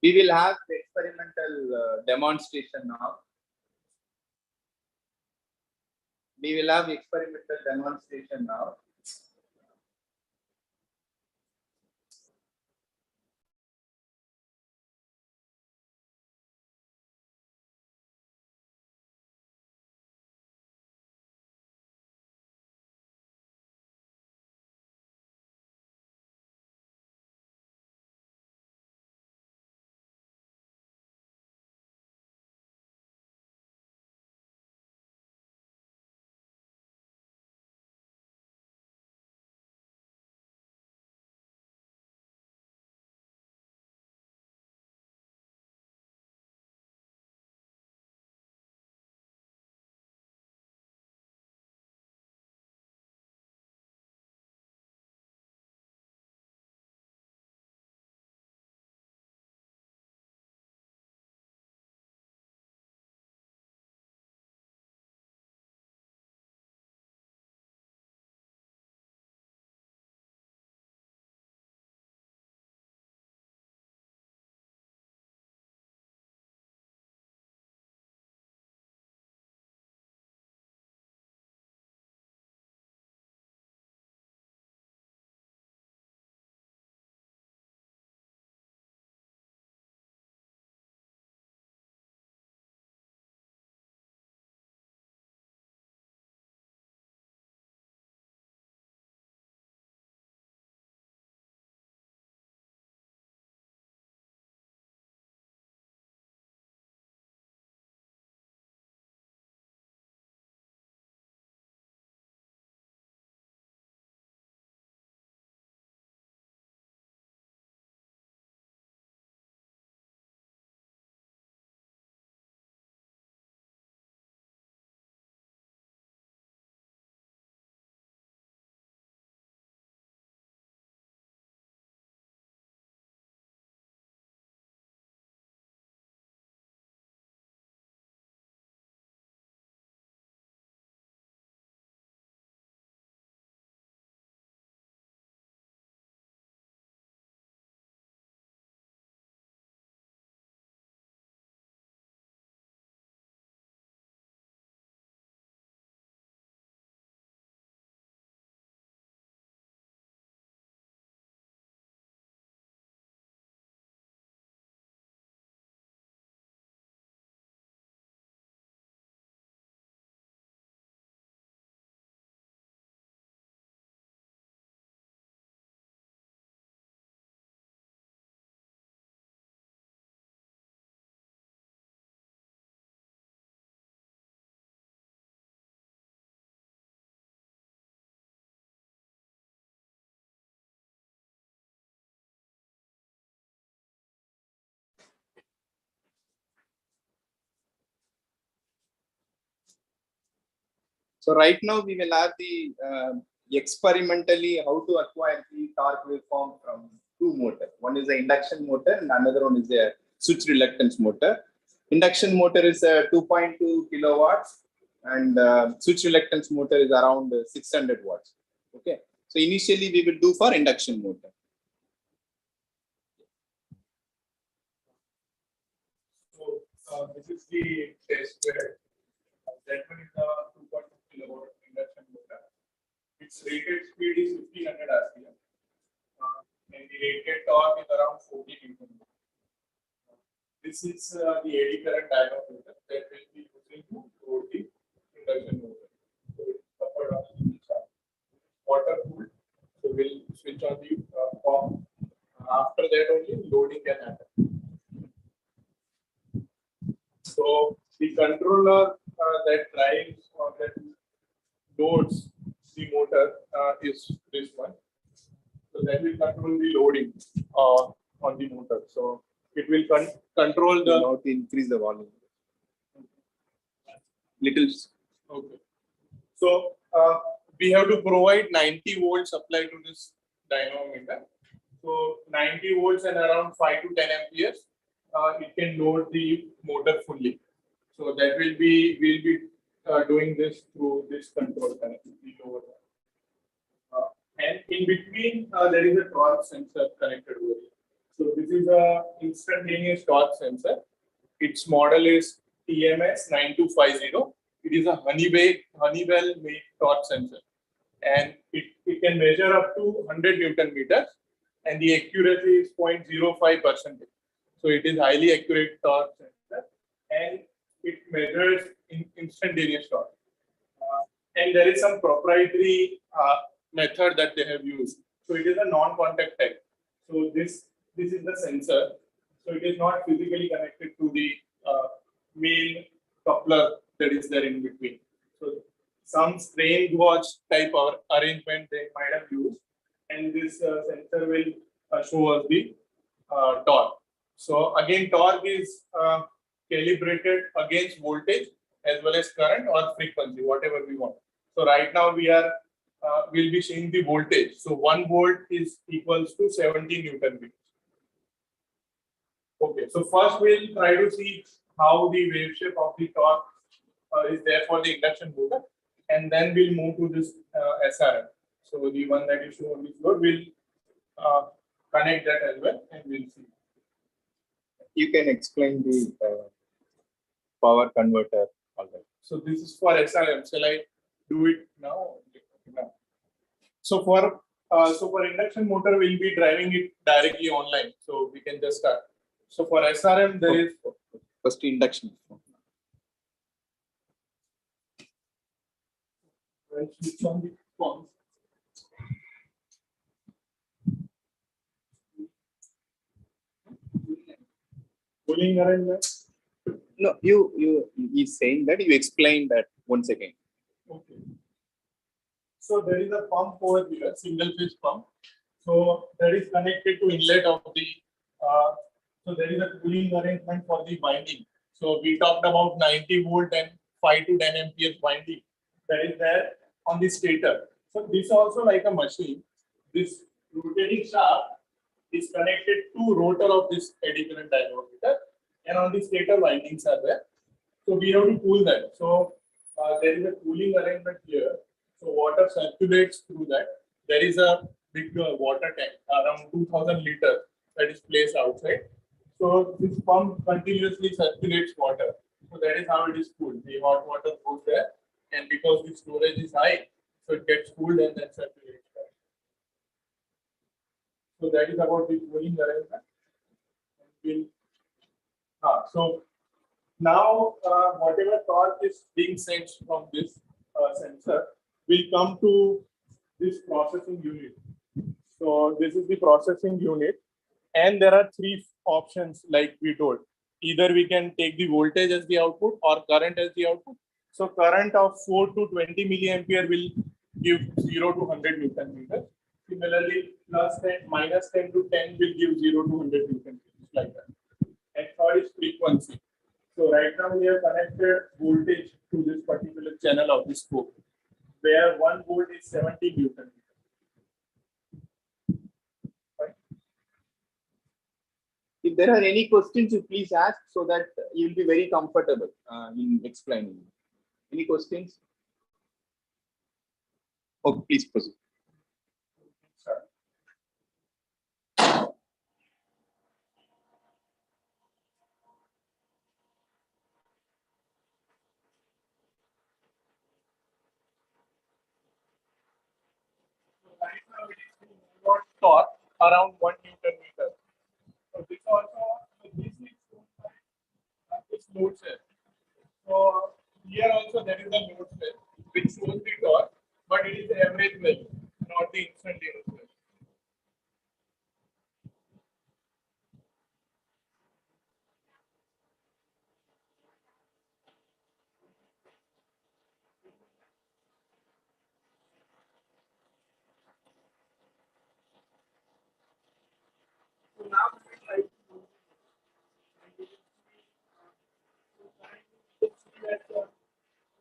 We will have the experimental demonstration now. We will have experimental demonstration now. So right now we will have the experimentally how to acquire the torque waveform from two motors. One is the induction motor and another one is a switch reluctance motor. Induction motor is 2.2 kilowatts and switch reluctance motor is around 600 watts. Okay. So initially we will do for induction motor. So this is the test bed. That one is a 2.2 kilowatt induction motor. Its rated speed is 1500 RPM. And the rated torque is around 40 Newton. This is the eddy current dynamometer that will be using to load the induction motor. So it's upper down the charge. Water cooled. So we'll switch on the pump. After that only loading can happen. So the controller that drives or that loads the motor is this one. So that will control the loading on the motor. So it will control the. Now to increase the volume. Little. Okay. So we have to provide 90 volt supply to this dynamometer. So 90 volts and around 5 to 10 amperes. It can load the motor fully. So that will be doing this through this control connectivity over there. And in between there is a torque sensor connected over here. So this is a instantaneous torque sensor. Its model is TMS9250. It is a Honeywell made torque sensor, and it can measure up to 100 Newton meters, and the accuracy is 0.05%. So it is highly accurate torque sensor, and it measures instantaneous torque. And there is some proprietary method that they have used. So it is a non-contact type. So this is the sensor. So it is not physically connected to the main coupler that is there in between. So some strain gauge type of arrangement they might have used, and this sensor will show us the torque. So again, torque is calibrated against voltage as well as current or frequency, whatever we want. So right now we are will be seeing the voltage. So 1 volt is equals to 70 Newton meters. Okay, so first we'll try to see how the wave shape of the torque is there for the induction motor, and then we'll move to this SRM. So the one that is shown on this board, we'll connect that as well, and we'll see. You can explain the power converter. All right. So this is for SRM. Shall I do it now? No. So for induction motor, we'll be driving it directly online. So we can just start. So for SRM, there is first induction. I'll switch on the phones. Cooling arrangement. No, he's saying that you explained that once again. Okay. So there is a pump over here, single phase pump. So that is connected to inlet of the. So there is a cooling arrangement for the winding. So we talked about 90 volt and 5 to 10 amperes winding. That is there on the stator. So this also like a machine. This rotating shaft is connected to rotor of this eddy current dynamometer, and on the stator windings are there. So we have to cool that. So there is a cooling arrangement here. So water circulates through that. There is a big water tank around 2000 liters that is placed outside. So this pump continuously circulates water. So that is how it is cooled. The hot water goes there, and because the storage is high, so it gets cooled and then circulates back. So that is about the cooling arrangement. So now whatever torque is being sent from this sensor will come to this processing unit. So this is the processing unit, and there are 3 options like we told. Either we can take the voltage as the output or current as the output. So current of 4 to 20 milliampere will give 0 to 100 Newton meters. Similarly, plus 10, minus 10 to 10 will give 0 to 100 Newton meters, like that. And third is frequency. So right now we have connected voltage to this particular channel of this scope, where 1 volt is 70 Newton. Right? If there are any questions, you please ask so that you'll be very comfortable in explaining. Any questions? Oh, please proceed. Sorry. Right now it is being torque around 1 Newton meter. So this is this load cell. So here also there is a load cell which shows the torque, but it is average value, not the instantaneous value. So now we will try to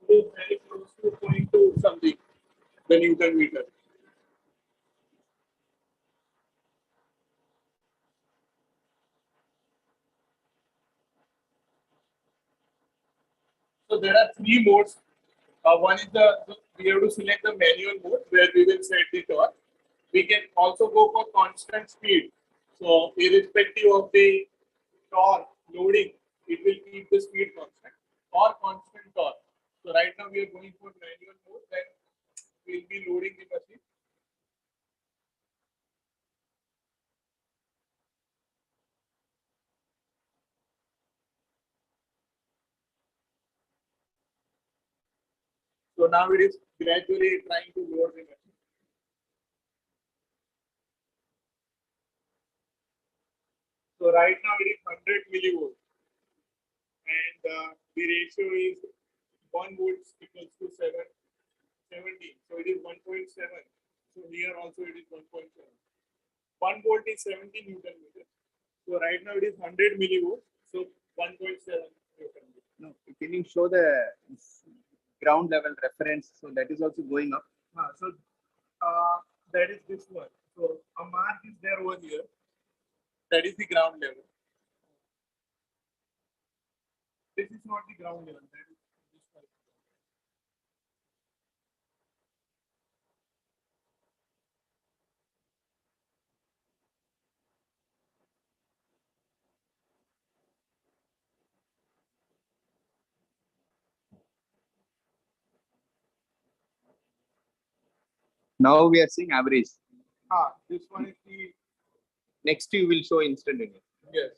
it is very close to 0.2 something, the Newton meter. So there are 3 modes. One is we have to select the manual mode where we will set the torque. We can also go for constant speed. So irrespective of the torque loading, it will keep the speed constant or constant torque. So right now we are going for manual mode, then we'll be loading the machine. So now it is gradually trying to load the machine. So right now it is 100 millivolts, and the ratio is 1 volt equals to 17. So it is 1.7. So here also it is 1.7. 1 volt is 70 Newton meters. So right now it is 100 millivolts. So 1.7 Newton meters. No, can you show the ground level reference? So that is also going up. So that is this one. So a mark is there over here. That is the ground level. This is not the ground level. That is this one. Now we are seeing average. This one is the Next you will show instantaneous. yes.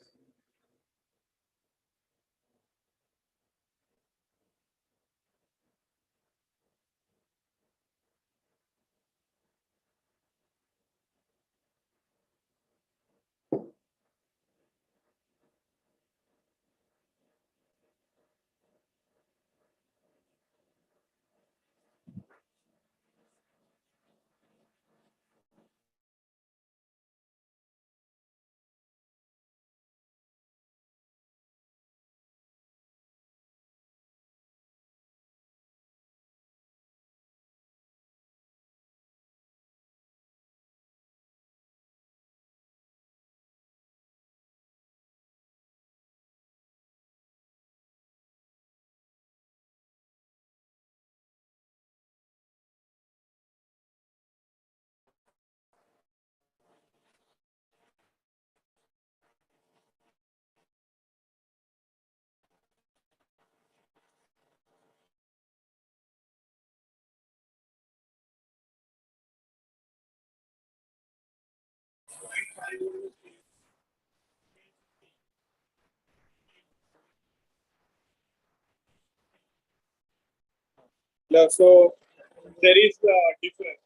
No, so there is a difference.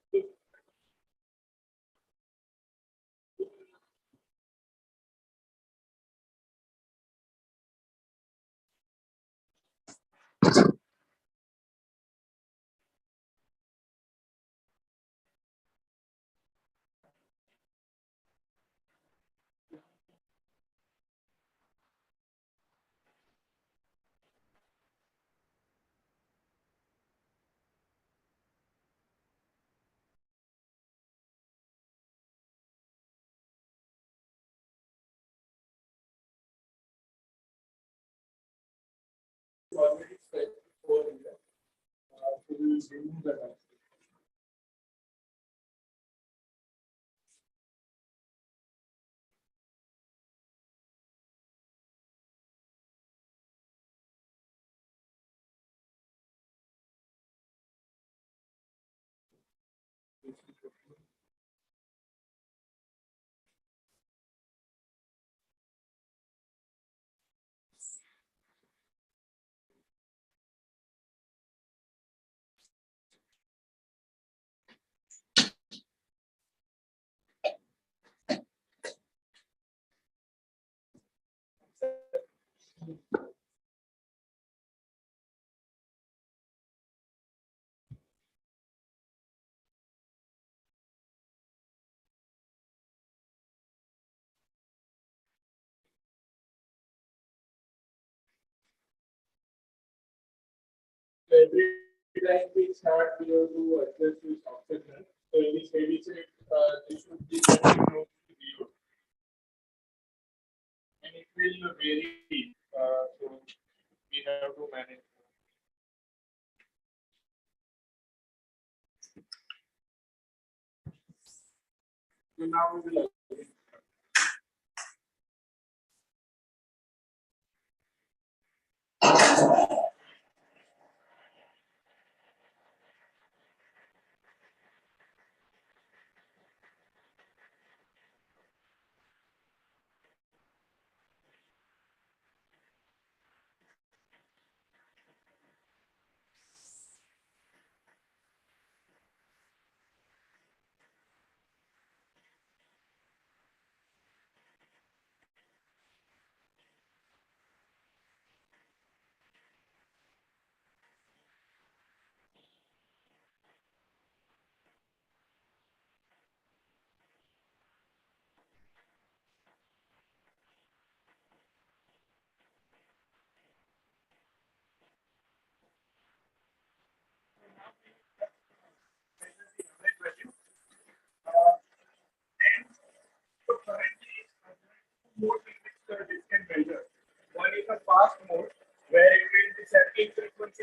Already set for here. So we will remove the line. So every time we start, we have to adjust this offset. So in this steady state, this should be something close to 0, and it will vary. So we have to manage. So now we will.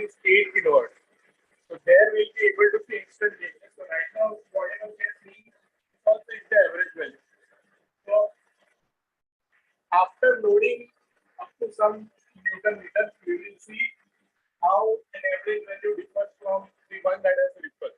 is 8 kilowatt. So there we'll be able to see instant changes. So right now, whatever we are seeing is also is the average value. So after loading up to some Newton meters, we will see how an average value differs from the one that has ripple.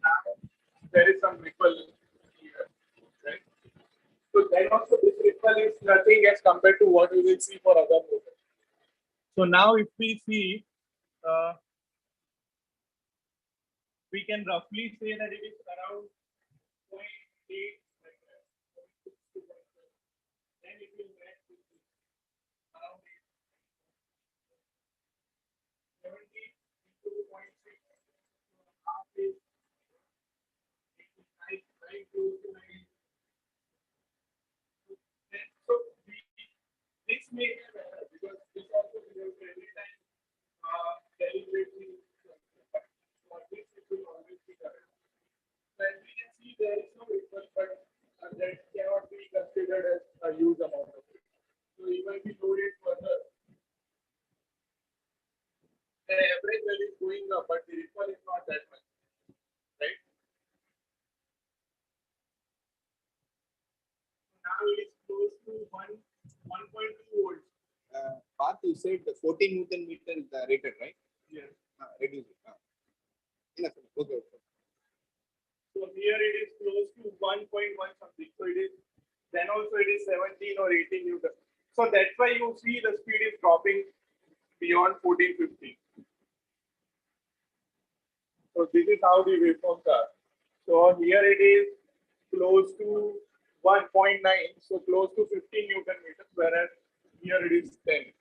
Now there is some ripple here, right? So then also this ripple is nothing as compared to what we will see for other motors. So now if we see, we can roughly say that it is around 0.8, like that, 0.6 to 0.7. Then it will match with this, around 70 into 0.6. Half is 9 close to 9. So this may have error because this also behaves every time deliberately, but for this it will always be correct. So as we can see, there is no ripple, but that cannot be considered as a huge amount of it. So even if we load it further, the average value is going up, but the ripple is not that much, right? Now it is close to 1.2 volts. Path, you said the 14 Newton meter is the rated, right? Yes. Reduce it. Enough. Okay. So here it is close to 1.1 something. So it is, then also it is 17 or 18 Newton. So that's why you see the speed is dropping beyond 14, 15. So this is how the waveforms are. So here it is close to 1.9, so close to 15 Newton meters, whereas here it is 10.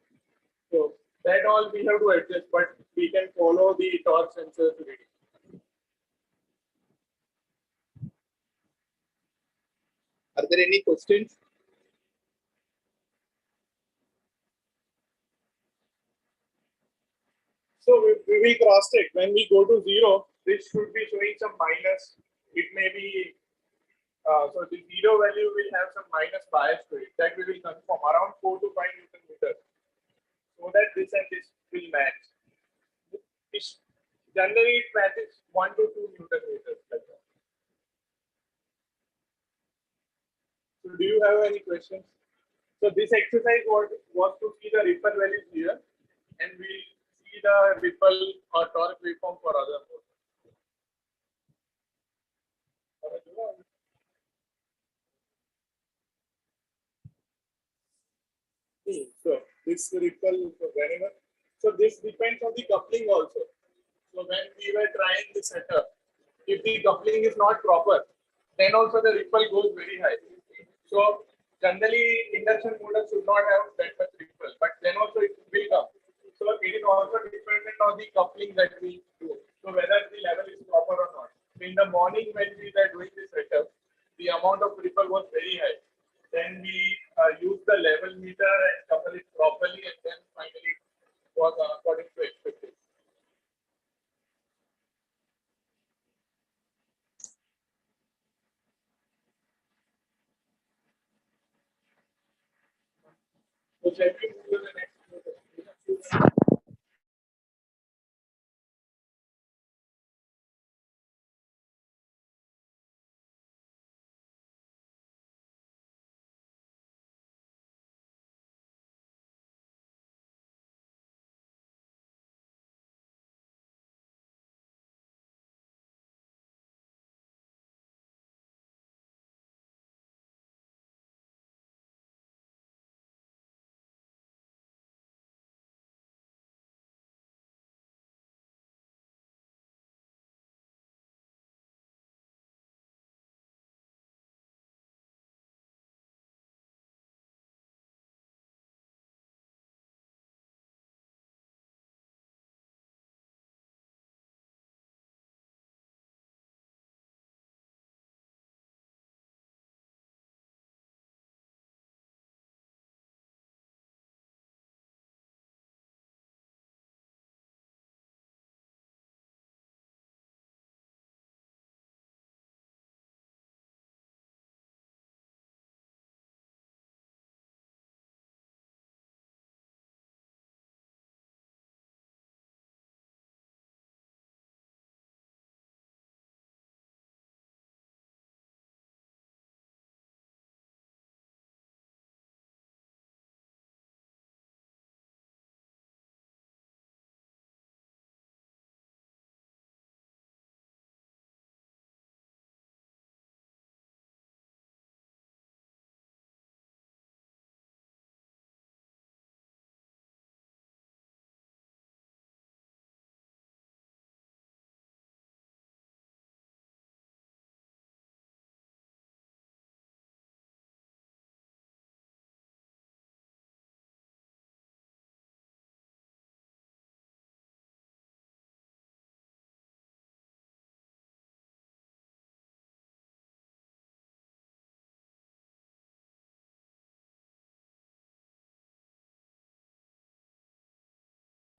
So that all we have to adjust, but we can follow the torque sensors reading. Are there any questions? So we will cross check. When we go to 0, this should be showing some minus. It may be, so the 0 value will have some minus bias to it. That we will confirm around 4 to 5 Newton meters. So that this and this will match. Generally, it matches 1 to 2 Newton meters. Like that. So do you have any questions? So this exercise was to see the ripple values here, and we'll see the ripple or torque waveform for other modes. So this ripple whenever. So this depends on the coupling also. So when we were trying the setup, if the coupling is not proper, then also the ripple goes very high. So generally induction motor should not have that much ripple, but then also it will come. So it is also dependent on the coupling that we do. So whether the level is proper or not. In the morning when we were doing this setup, the amount of ripple was very high. Then we use the level meter and couple it properly, and then finally it was according to expectation. So let me move to the next.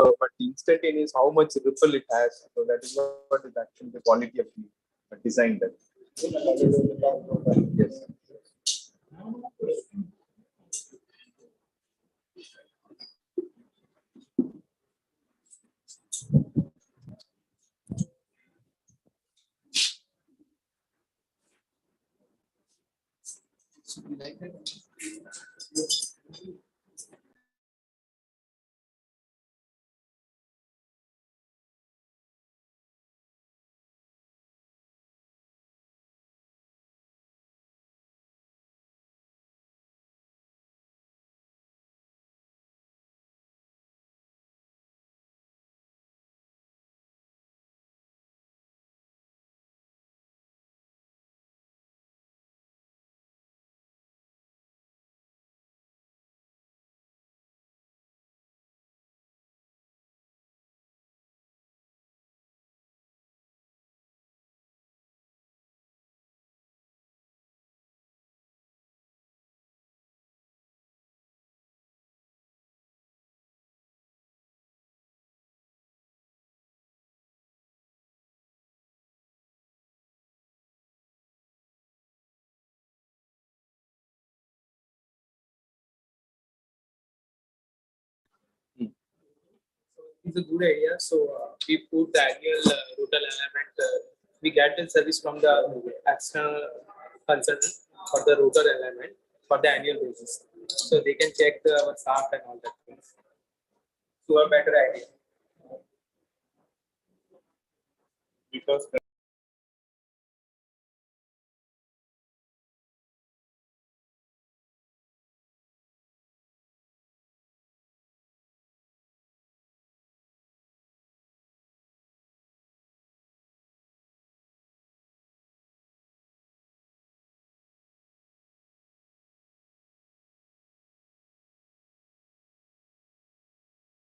But the instantaneous, how much ripple it has. So that is what is actually the quality of the design that. Yes. Like that. it's a good idea. So we put the annual rotor element. We get the service from the external consultant for the rotor element for the annual basis. So they can check the shaft and all that things. So a better idea. Because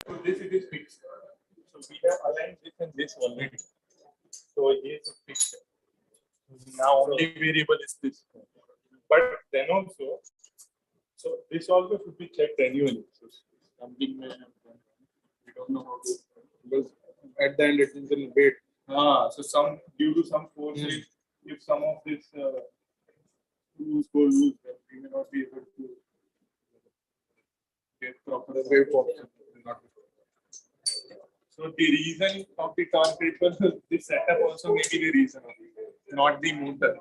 so this it is fixed. So we have aligned this and this already. So here is fixed. Now only variable is this. But then also, so this also should be checked annually. So something we don't know how to, because at the end it is in weight. So some due to some forces, if some of this screws go loose, then we may not be able to get proper waveform. So the reason of the torque ripple, this setup also may be the reason, not the motor.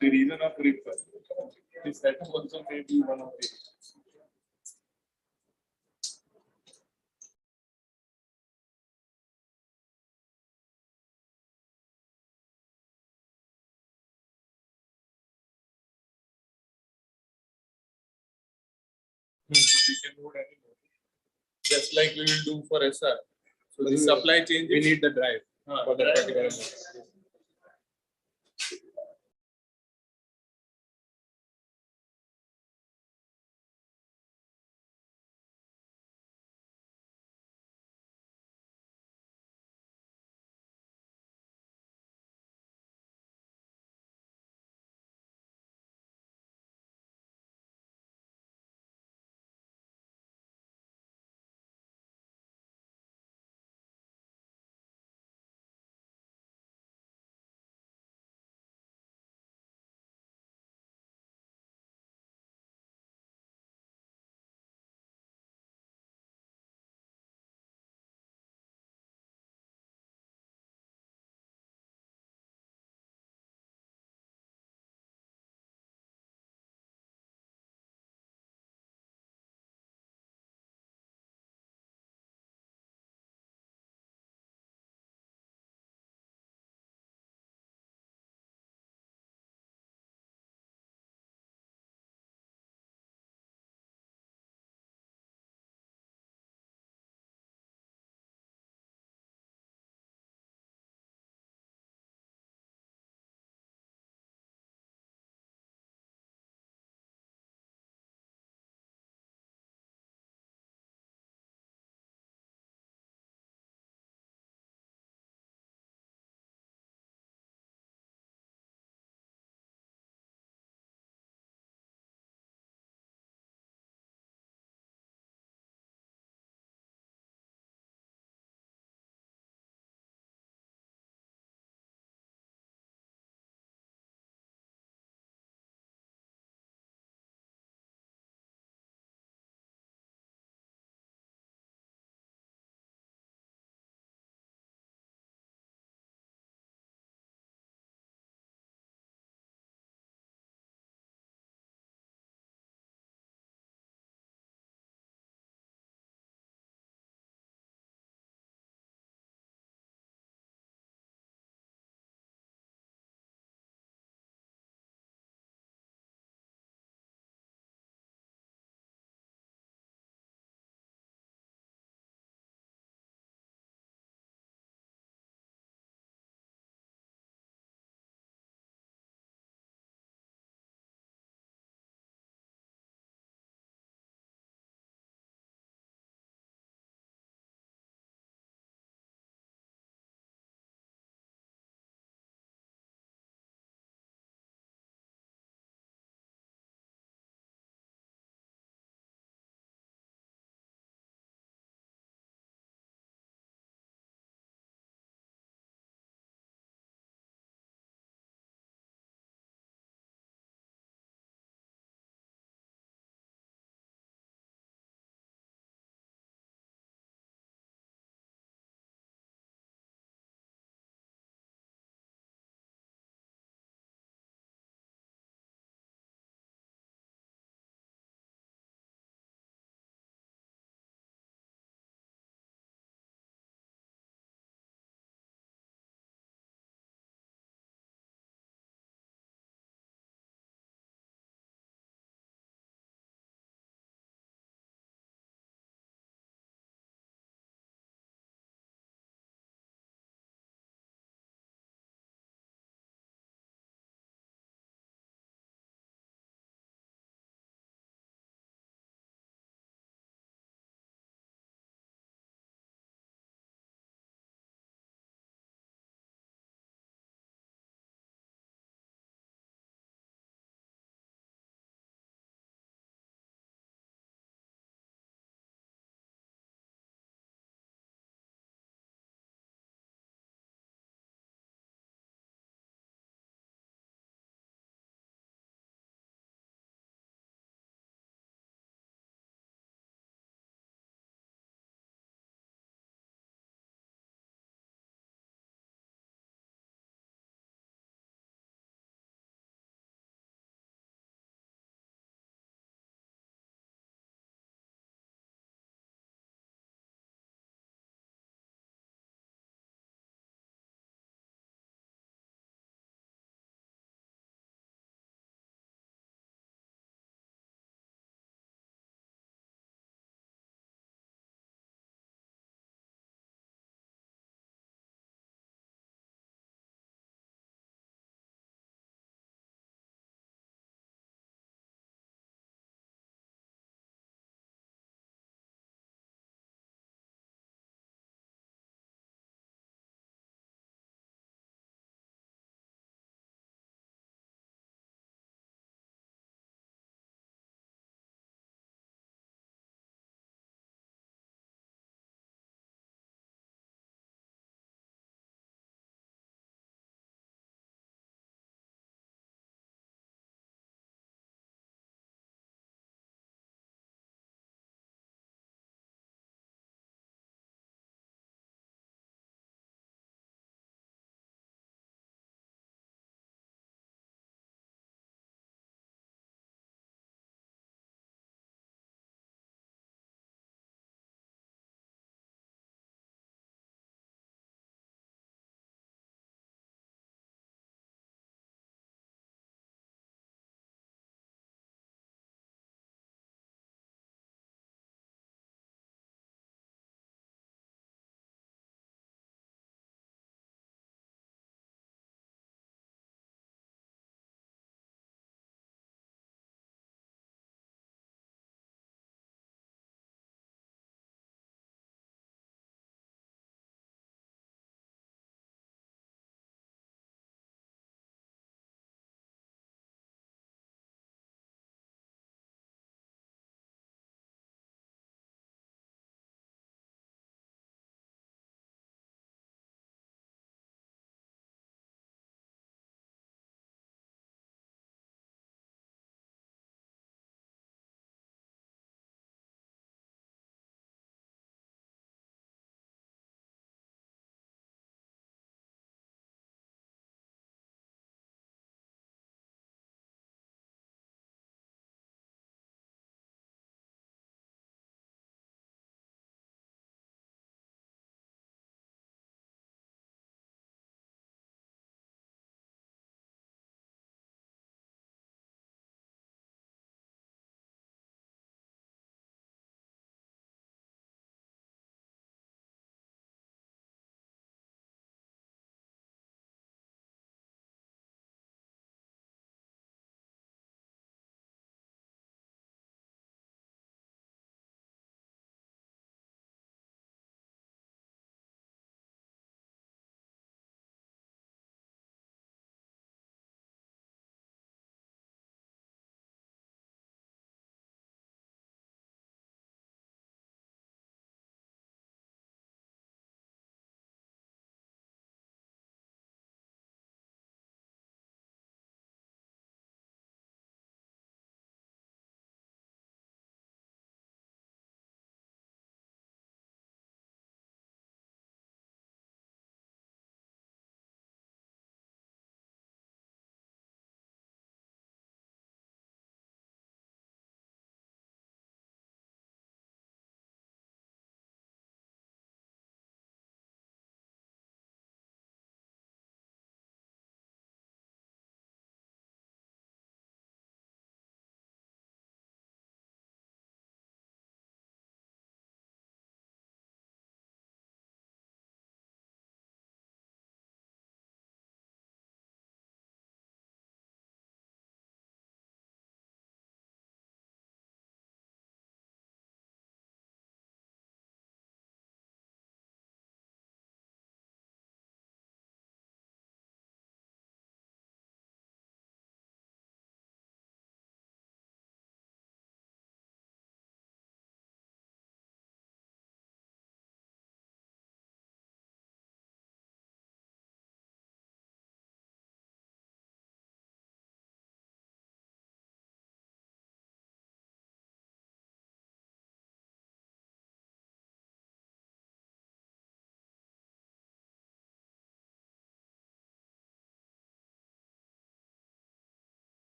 The reason of ripple. The setup also may be one of the reasons. We can load any motor. Just like we will do for SR. So the supply chain, we need the drive for that particular motor.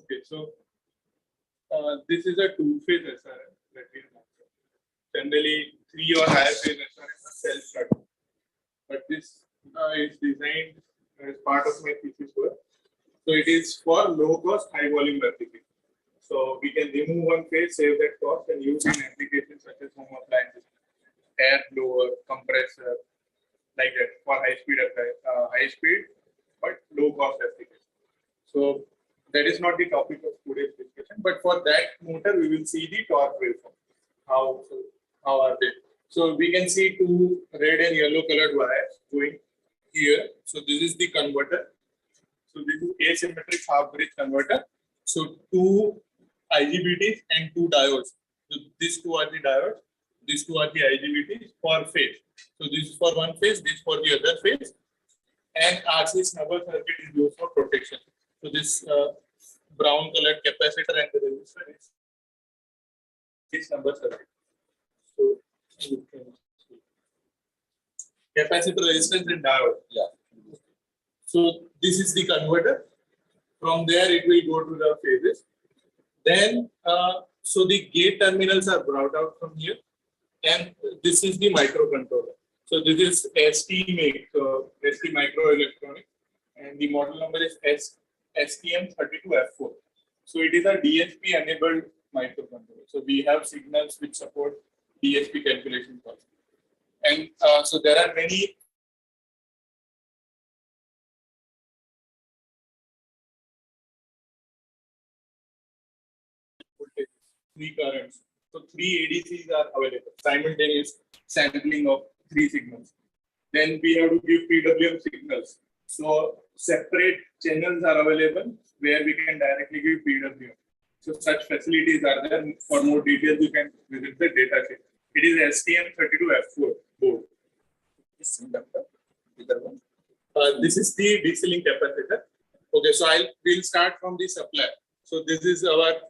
Okay, so this is a two-phase SRM that we have. Generally, 3 or higher phase SRM are self-starting, but this is designed as part of my thesis work. So it is for low-cost, high-volume replication. So we can remove one phase, save that cost, and use in applications such as home appliances, air blower, compressor, like that for high speed, but low-cost application. So that is not the topic of today's discussion, but for that motor, we will see the torque waveform. How are they? So we can see two red and yellow colored wires going here. So this is the converter. So this is asymmetric half bridge converter. So two IGBTs and two diodes. So these two are the diodes. These two are the IGBTs for phase. So this is for one phase, this for the other phase. And RC's number circuit is used for protection. So this brown colored capacitor and the resistor is this number circuit. So you can see. Capacitor, resistance, and diode. Yeah. So this is the converter. From there, it will go to the phases. Then, so the gate terminals are brought out from here, and this is the microcontroller. So this is ST make, so ST microelectronics, and the model number is STM32F4. So it is a DSP enabled microcontroller. So we have signals which support DSP calculation process. And so there are many three currents. So three ADCs are available. Simultaneous sampling of three signals. Then we have to give PWM signals. So separate channels are available where we can directly give PWM. So such facilities are there. For more details, you can visit the data sheet. It is STM32F4 board. This is the DC link capacitor. Okay, so we'll start from the supply. So this is our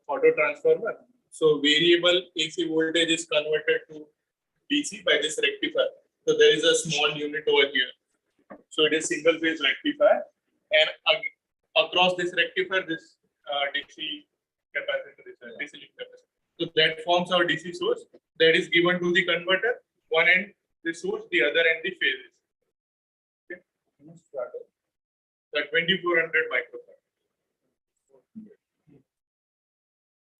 auto transformer. So variable AC voltage is converted to DC by this rectifier. So there is a small unit over here. So it is single phase rectifier, and across this rectifier, this DC capacitor is a DC link capacitor. So that forms our DC source that is given to the converter. One end the source, the other end the phases. Okay. The 2400 microfarad.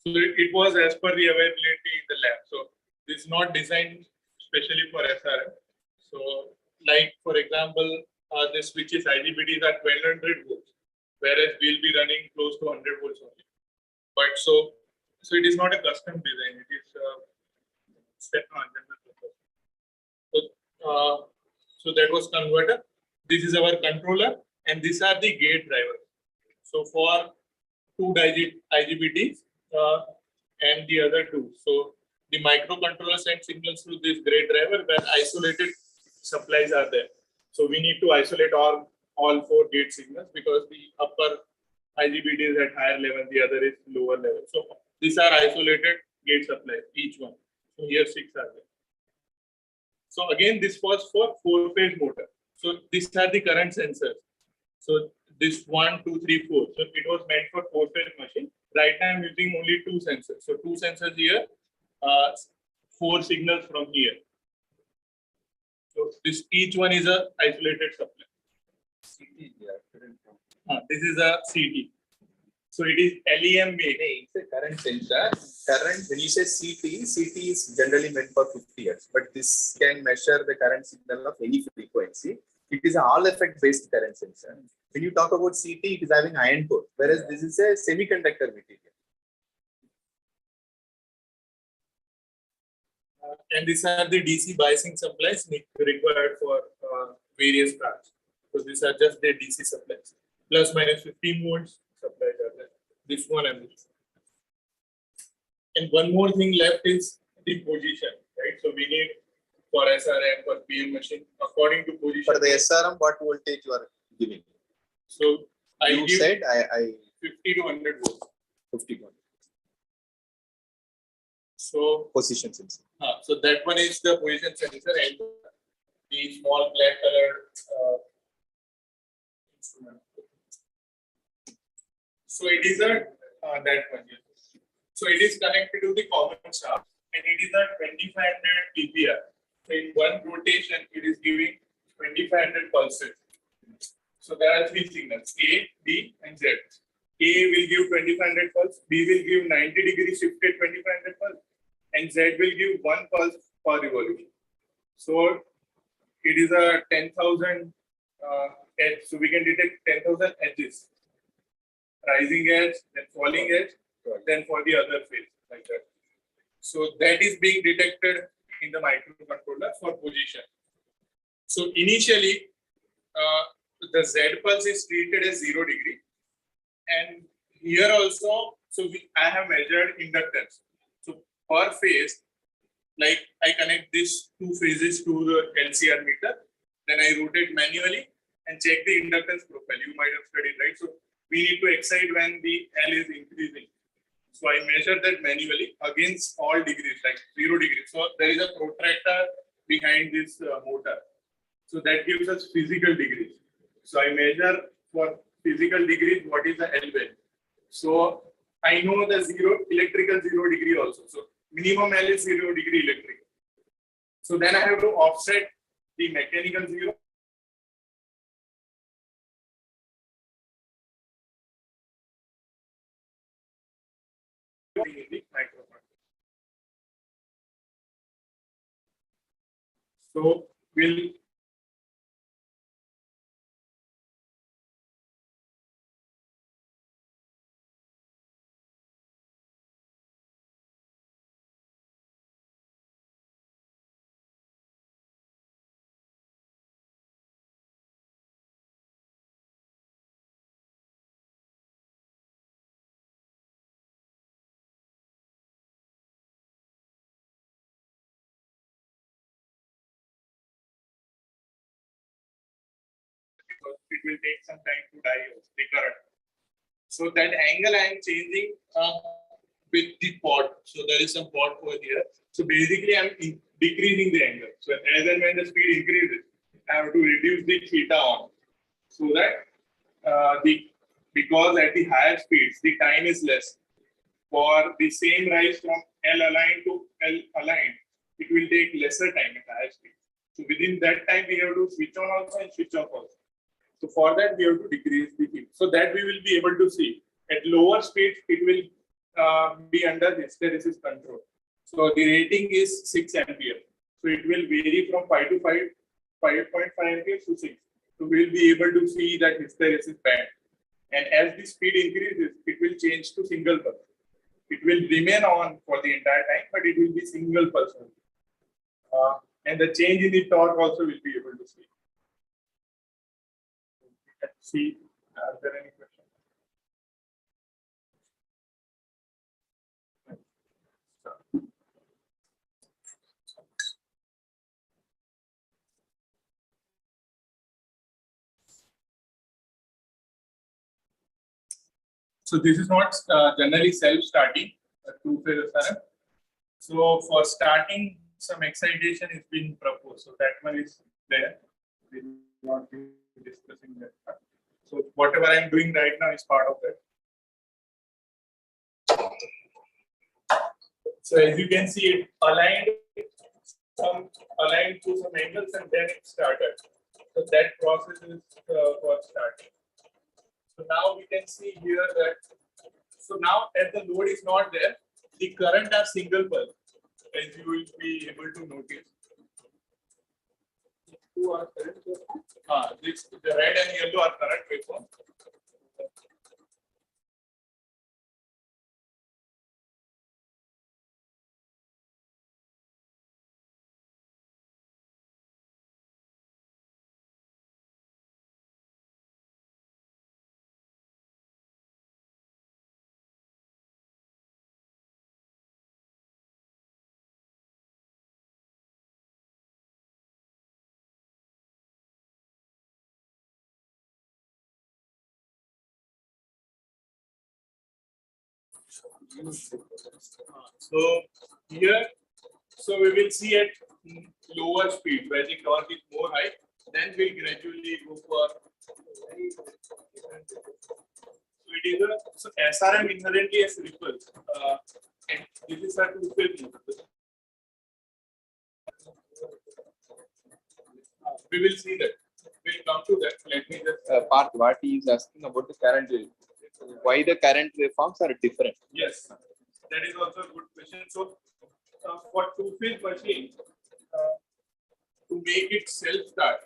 So it was as per the availability in the lab. So this is not designed specially for SRM. So like for example, the switches IGBTs are 1200 volts, whereas we'll be running close to 100 volts only. But so it is not a custom design. It is so that was converter. This is our controller, and these are the gate drivers. So for two IGBTs and the other two. So the microcontroller sends signals through this gate driver where isolated supplies are there. So we need to isolate all four gate signals because the upper IGBT is at higher level, the other is lower level. So these are isolated gate supplies, each one. So here 6 are there. So again, this was for 4-phase motor. So these are the current sensors. So this 1, 2, 3, 4. So it was meant for 4-phase machine. Right now I'm using only 2 sensors. So 2 sensors here, 4 signals from here. So this each one is a isolated supply. CT, this is a CT. So it is LEM made. It's a current sensor. Current, when you say CT is generally meant for 50 Hz, but this can measure the current signal of any frequency. It is an all effect based current sensor. When you talk about CT, it is having iron core, whereas this is a semiconductor material. And these are the DC biasing supplies required for various cars. So these are just the DC supplies. Plus minus 15 volts supplies are there. This one and this. And one more thing left is the position, right? So we need for SRM, for PM machine, according to position. For the SRM, what voltage you are giving? So you said I 50 to 100 volts. 50 volts. So position sensor. So that one is the position sensor, and the small black colored instrument. So it is a that one. Yes. So it is connected to the common shaft, and it is a 2500 PPR. So in one rotation, it is giving 2500 pulses. So there are three signals: A, B, and Z. A will give 2500 pulse, B will give 90 degree shifted 2500 pulse, and Z will give 1 pulse per revolution. So it is a 10,000 edge. So we can detect 10,000 edges: rising edge, then falling edge, then for the other phase, like that. So that is being detected in the microcontroller for position. So initially, the Z pulse is treated as 0 degree, and here also, so I have measured inductance. So per phase, like I connect these two phases to the LCR meter, then I rotate manually and check the inductance profile. You might have studied, right? So we need to excite when the L is increasing. So I measure that manually against all degrees, like 0 degrees. So there is a protractor behind this motor. So that gives us physical degrees. So I measure for physical degrees what is the L value. So I know the electrical 0 degree also. So minimum L is 0 degree electrical. So then I have to offset the mechanical 0. In the microphone. So we'll it will take some time to die the current. So that angle I am changing with the pot. So there is some pot over here. So basically I am decreasing the angle. So as and when the speed increases, I have to reduce the theta on, so that because at the higher speeds the time is less. For the same rise from L aligned to L aligned, it will take lesser time at higher speed. So within that time we have to switch on also and switch off also. So for that, we have to decrease the heat, so that we will be able to see at lower speeds, it will be under hysteresis control. So the rating is 6 ampere. So it will vary from 5.5 amperes to 6. So we will be able to see that hysteresis band. And as the speed increases, it will change to single pulse. It will remain on for the entire time, but it will be single pulse. And the change in the torque also will be able to see. Let's see, are there any questions? So this is not generally self-starting, two-phase SRM. So for starting, some excitation is being proposed. So that one is there. We will not be discussing that. So whatever I am doing right now is part of that. So as you can see, it aligned to some angles, and then it started. So that process is for starting. So now we can see here that, so now as the load is not there, the current are single pulse, as you will be able to notice. Two are current. The red and yellow are current waveform. So here, so we will see at lower speed where the torque is more high, then we'll gradually go for. So it is a so SRM inherently has ripples, and this is a two-phase motor. We will see that. We'll come to that. Let me just Part what he is asking about the current wave. Why the current waveforms are different? yes, that is also a good question. So, for two-phase machine, to make it self-start,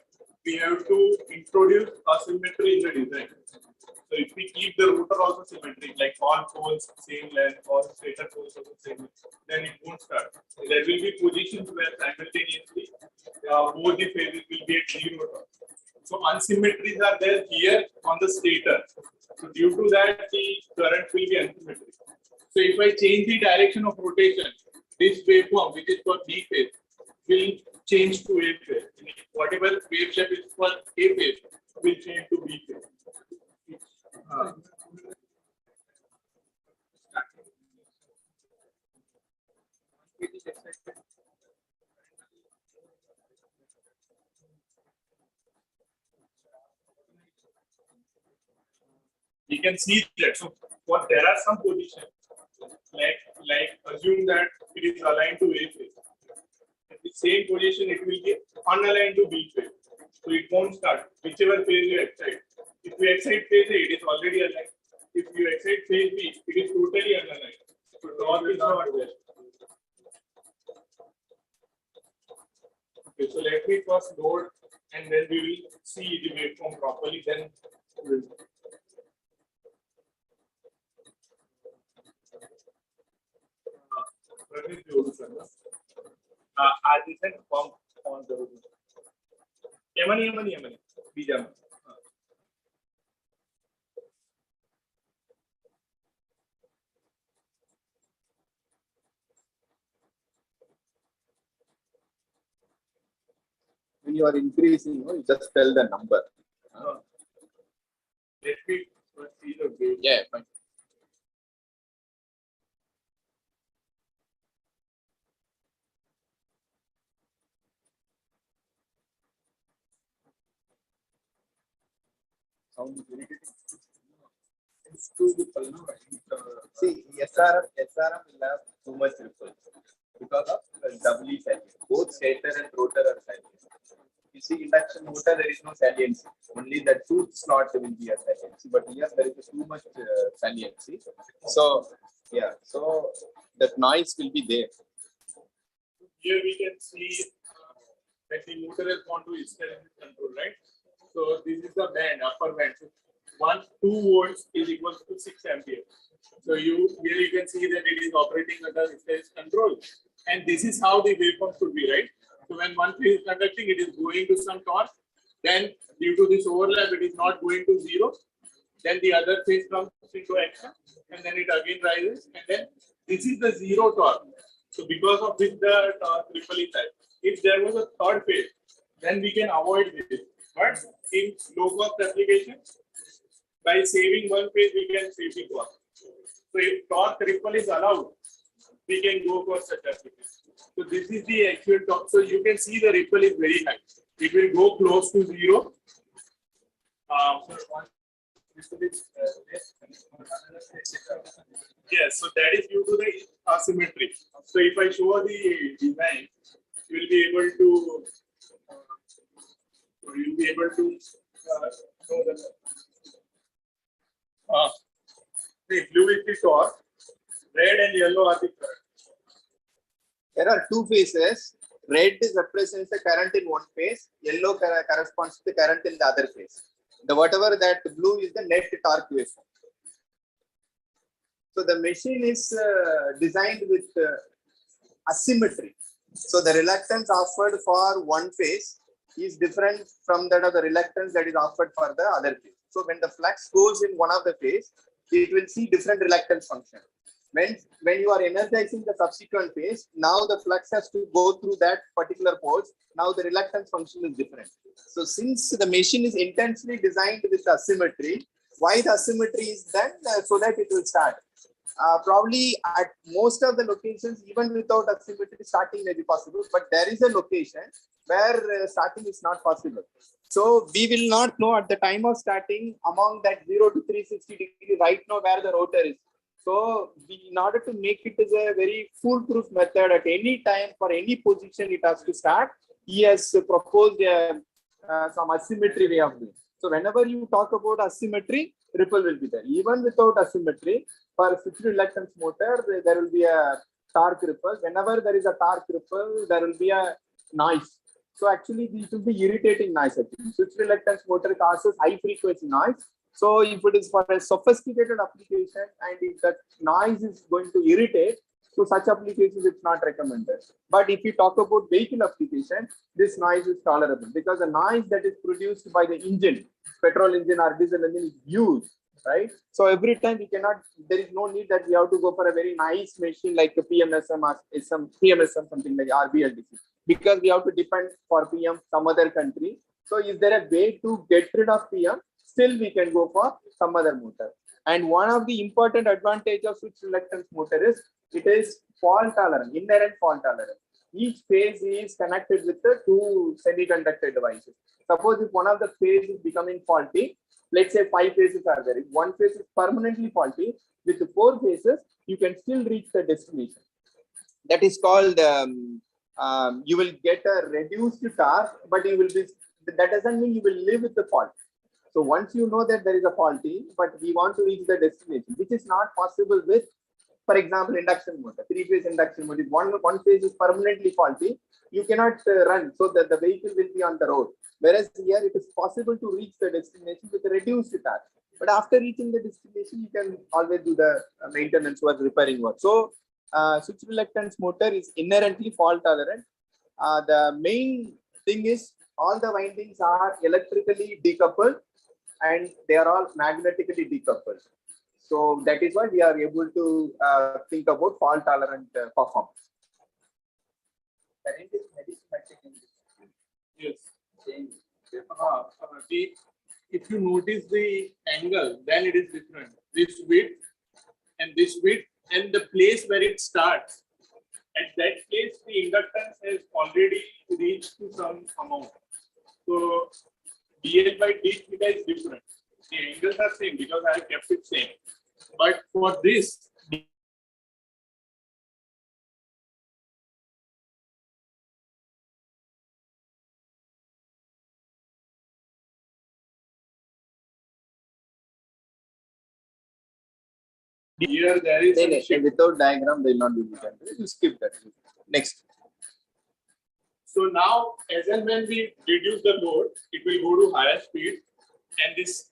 we have to introduce asymmetry in the design. So, if we keep the rotor also symmetric, like all poles same length, all stator poles also same length, then it won't start. There will be positions where simultaneously both the phases will be at zero torque. So unsymmetries are there here on the stator. So due to that, the current will be unsymmetric. So if I change the direction of rotation, this waveform, which is for B phase, will change to A phase. Whatever wave shape is for A phase will change to B phase. We can see that. So what there are some positions like assume that it is aligned to A phase. At the same position, it will be unaligned to B phase. So it won't start. Whichever phase you excite. If you excite phase A, it is already aligned. If you excite phase B, it is totally unaligned. So torque is not there. Okay, so let me first load and then we will see the waveform properly. Then we will. What is the solution? I didn't pump on the road. Yamani. Bijam. When you are increasing, you just tell the number. Let me first see the wave. Yeah, fine. Sound is irritating. It's too ripple, no? See, SRM will have too much ripple because of the doubly salient. Both stator and rotor are salient. You see, induction motor, there is no saliency. Only the tooth slot will be a saliency, but here there is too much saliency. So, yeah, so that noise will be there. Here we can see that the motor has gone to hysteresis control, right? So this is the band, upper band. So 2 volts is equal to 6 ampere. So here you can see that it is operating under hysteresis control, and this is how the waveform should be, right? So when one phase is conducting, it is going to some torque. Then due to this overlap, it is not going to zero. Then the other phase comes into action, and then it again rises, and then this is the zero torque. So because of this, the torque ripple is high. If there was a third phase, then we can avoid this. But in low-cost applications, by saving one phase, we can save the cost. So if torque ripple is allowed, we can go for such applications. So this is the actual torque. So you can see the ripple is very high. It will go close to zero. Yes, so that is due to the asymmetry. So if I show the design, you will be able to show the blue is the torque, red and yellow are the current. There are two phases. Red represents the current in one phase. Yellow corresponds to the current in the other phase. The whatever that blue is the net torque waveform. So the machine is designed with asymmetry. So the reluctance offered for one phase is different from that of the reluctance that is offered for the other phase. So when the flux goes in one of the phase, it will see different reluctance function. When you are energizing the subsequent phase, now the flux has to go through that particular pulse. Now the reluctance function is different. So since the machine is intensely designed with asymmetry, why the asymmetry is done? So that it will start. Probably at most of the locations, even without asymmetry, starting may be possible. But there is a location where starting is not possible. So we will not know at the time of starting among that 0 to 360 degree right now where the rotor is. So in order to make it as a very foolproof method at any time for any position it has to start, he has proposed some asymmetry way of doing. So whenever you talk about asymmetry, ripple will be there. Even without asymmetry, for switch reluctance motor, there will be a torque ripple. Whenever there is a torque ripple, there will be a noise. So actually, this will be irritating noise. Actually, switch reluctance motor causes high frequency noise. So if it is for a sophisticated application and if that noise is going to irritate, so such applications it's not recommended. But if you talk about vehicle application, this noise is tolerable because the noise that is produced by the engine, petrol engine or diesel engine is huge, right? So every time we cannot, there is no need that we have to go for a very nice machine like a PMSM or some PMSM, something like RBLDC, because we have to depend for PM some other country. So is there a way to get rid of PM? Still we can go for some other motor. And one of the important advantage of switch reluctance motor is it is fault tolerant, inherent fault tolerant. Each phase is connected with the two semiconductor devices. Suppose if one of the phase is becoming faulty, let's say 5 phases are there. If one phase is permanently faulty, with the 4 phases, you can still reach the destination. That is called, you will get a reduced torque, but you will be, that doesn't mean you will live with the fault. So once you know that there is a faulty, but we want to reach the destination, which is not possible with, for example, induction motor, 3-phase induction motor. If one phase is permanently faulty, you cannot run, so that the vehicle will be on the road. Whereas here it is possible to reach the destination with a reduced torque. But after reaching the destination, you can always do the maintenance work, repairing work. So switch reluctance motor is inherently fault tolerant. The main thing is all the windings are electrically decoupled and they are all magnetically decoupled. So that is why we are able to think about fault tolerant performance. Yes. If you notice the angle, then it is different. This width and the place where it starts. At that place, the inductance has already reached to some amount. So DL by D theta is different. The angles are same because I have kept it same. But for this, here there is some shift. Without diagram, they will not be able to. You skip that. Next. So now, as and when we reduce the load, it will go to higher speed, and this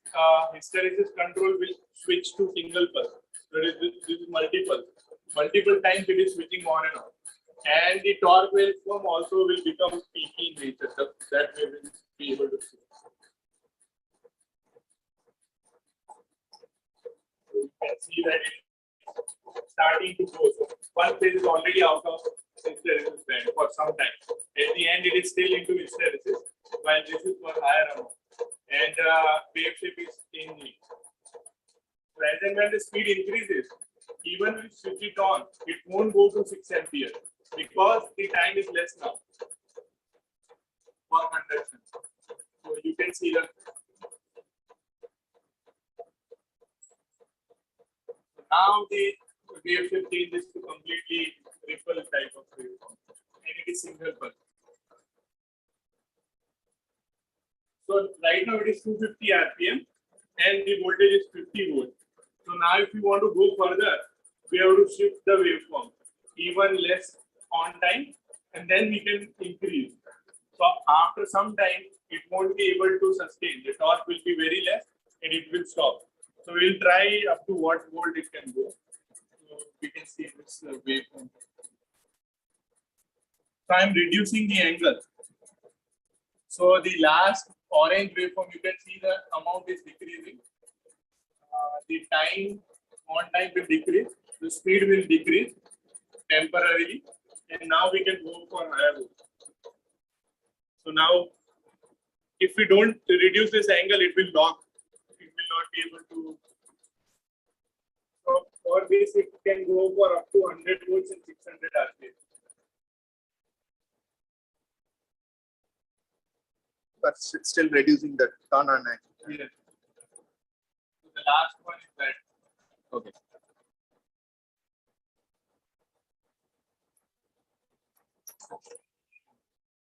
hysteresis control will switch to single pulse. So this is multiple times it is switching on and off, and the torque waveform also will become peaky in nature. That we will be able to see. You can see that it's starting to go. So one phase is already out of hysteresis band for some time. At the end, it is still into hysteresis, while this is for higher amount. And wave shape is changing. So as and when the speed increases, even if you switch it on, it won't go to 6 ampere because the time is less now for conduction. So you can see that. Now the wave shape changes to completely ripple type of waveform, and it is single pulse. So right now it is 250 RPM and the voltage is 50 volts. So now if you want to go further, we have to shift the waveform even less on time, and then we can increase. So after some time, it won't be able to sustain. The torque will be very less and it will stop. So we'll try up to what volt it can go. So we can see this waveform. So I'm reducing the angle. So the last orange waveform, you can see the amount is decreasing. The time on time will decrease. The speed will decrease temporarily. And now we can go for higher voltage. So now, if we don't reduce this angle, it will lock. It will not be able to. So for this, it can go for up to 100 volts and 600 RPM. but still reducing the turn on axle. Yes. So the last one is that. Okay.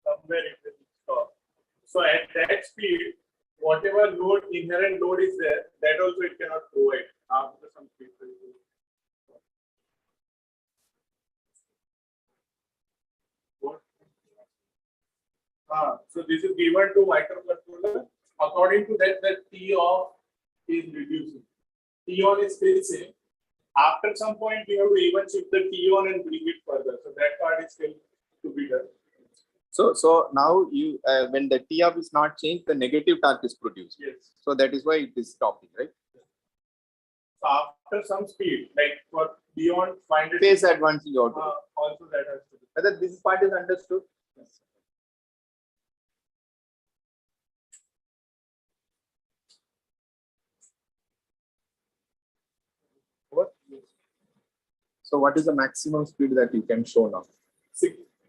Somewhere it will stop. So at that speed, whatever load, inherent load is there, that also it cannot provide after some speed. What? So this is given to microcontroller. According to that, the T off is reducing. T on is still same. After some point, we have to even shift the T on and bring it further. So that part is still to be done. So now you when the T off is not changed, the negative torque is produced. Yes. So that is why it is stopping, right? So after some speed, like for beyond 500 Phase advance you ought to do. also that has to be. Whether this part is understood? Yes. What? So what is the maximum speed that you can show now?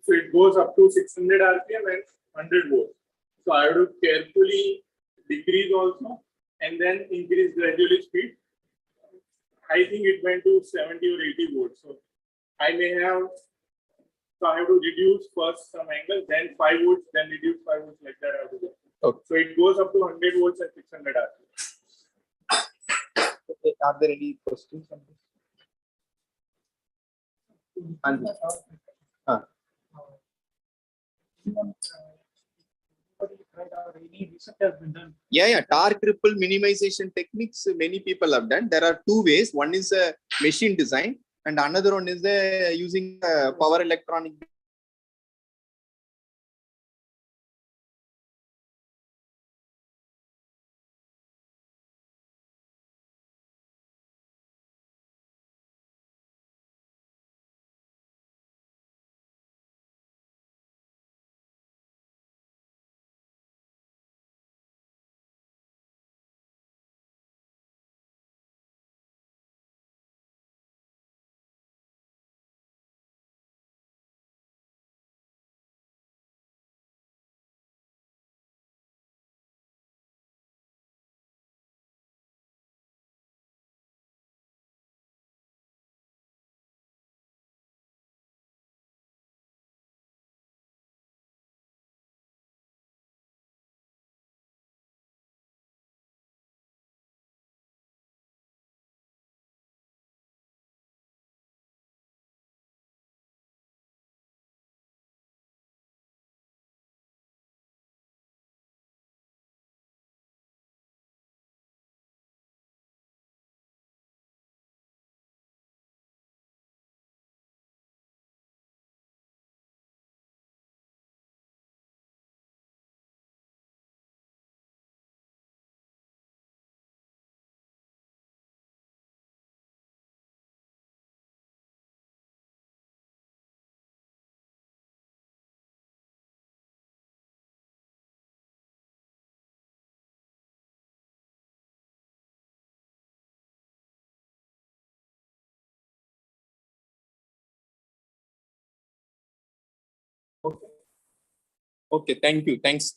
So it goes up to 600 RPM and 100 volts. So I have to carefully decrease also and then increase gradually speed. I think it went to 70 or 80 volts. So I may have, so I have to reduce first some angle, then 5 volts, then reduce 5 volts, like that I have to do. Okay. So it goes up to 100 volts and 600 RPM. Okay. Are there any questions on this? Yeah, torque ripple minimization techniques many people have done. There are two ways. One is a machine design, and another one is using power electronic. Okay. Okay. Thank you. Thanks.